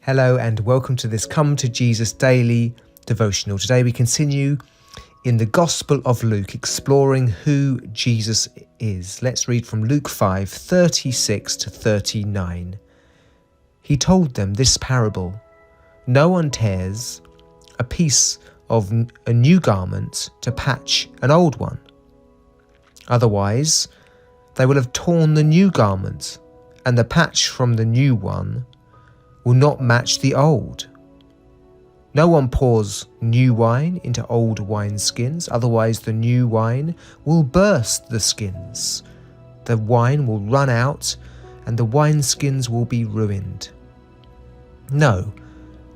Hello and welcome to this Come to Jesus Daily devotional. Today we continue in the Gospel of Luke, exploring who Jesus is. Let's read from Luke 5:36 to 39. He told them this parable: No one tears a piece of a new garment to patch an old one. Otherwise, they will have torn the new garment, and the patch from the new one will not match the old. No one pours new wine into old wineskins, otherwise the new wine will burst the skins. The wine will run out and the wineskins will be ruined. No,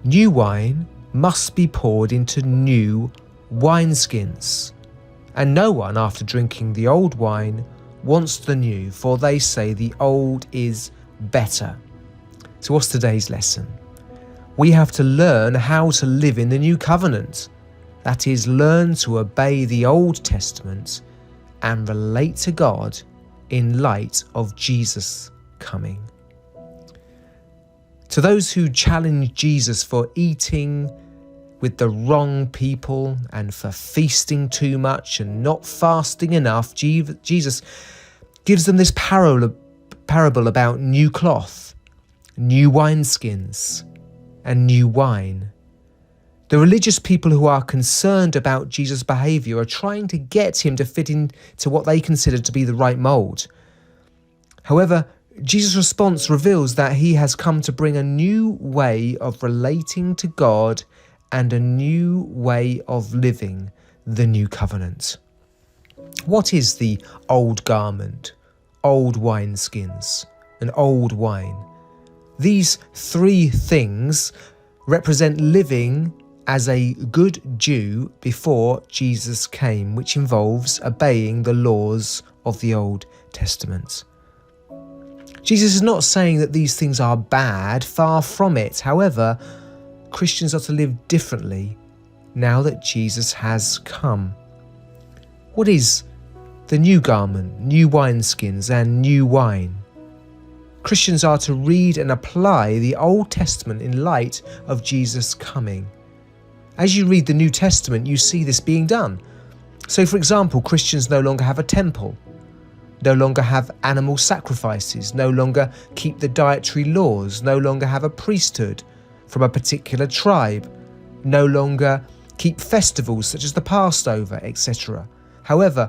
new wine must be poured into new wineskins. And no one, after drinking the old wine, wants the new, for they say the old is better. So what's today's lesson? We have to learn how to live in the new covenant. That is, learn to obey the Old Testament and relate to God in light of Jesus coming. To those who challenge Jesus for eating with the wrong people and for feasting too much and not fasting enough, Jesus gives them this parable about new cloth, new wineskins, and new wine. The religious people who are concerned about Jesus' behaviour are trying to get him to fit into what they consider to be the right mould. However, Jesus' response reveals that he has come to bring a new way of relating to God and a new way of living the new covenant. What is the old garment, old wineskins, and old wine? These three things represent living as a good Jew before Jesus came, which involves obeying the laws of the Old Testament. Jesus is not saying that these things are bad, far from it. However, Christians are to live differently now that Jesus has come. What is the new garment, new wineskins, and new wine? Christians are to read and apply the Old Testament in light of Jesus coming. As you read the New Testament, you see this being done. So, for example, Christians no longer have a temple, no longer have animal sacrifices, no longer keep the dietary laws, no longer have a priesthood from a particular tribe, no longer keep festivals such as the Passover, etc. However,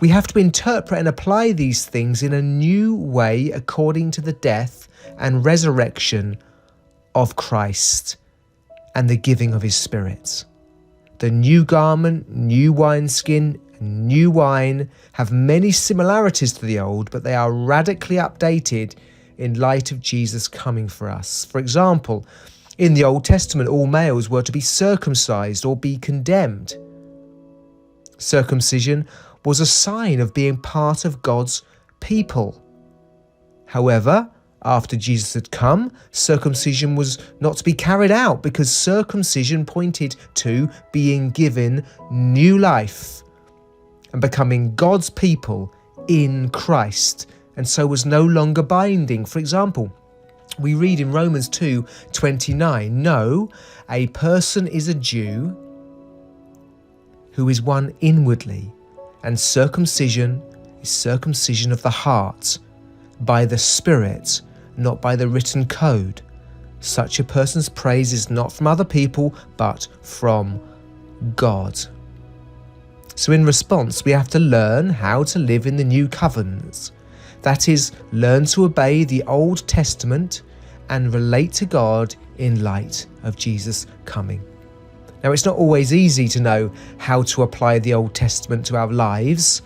we have to interpret and apply these things in a new way according to the death and resurrection of Christ and the giving of his Spirit. The new garment, new wineskin, and new wine have many similarities to the old, but they are radically updated in light of Jesus coming for us. For example, in the Old Testament, all males were to be circumcised or be condemned. Circumcision was a sign of being part of God's people. However, after Jesus had come, circumcision was not to be carried out because circumcision pointed to being given new life and becoming God's people in Christ, and so was no longer binding. For example, we read in Romans 2:29, no, a person is a Jew who is one inwardly, and circumcision is circumcision of the heart, by the Spirit, not by the written code. Such a person's praise is not from other people, but from God. So in response, we have to learn how to live in the new covenants. That is, learn to obey the Old Testament and relate to God in light of Jesus coming. Now, it's not always easy to know how to apply the Old Testament to our lives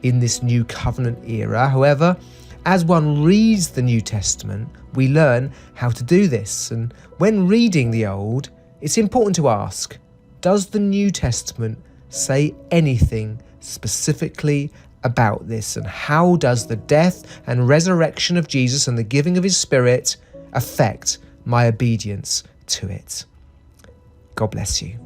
in this new covenant era. However, as one reads the New Testament, we learn how to do this. And when reading the Old, it's important to ask, does the New Testament say anything specifically about this? And how does the death and resurrection of Jesus and the giving of his Spirit affect my obedience to it? God bless you.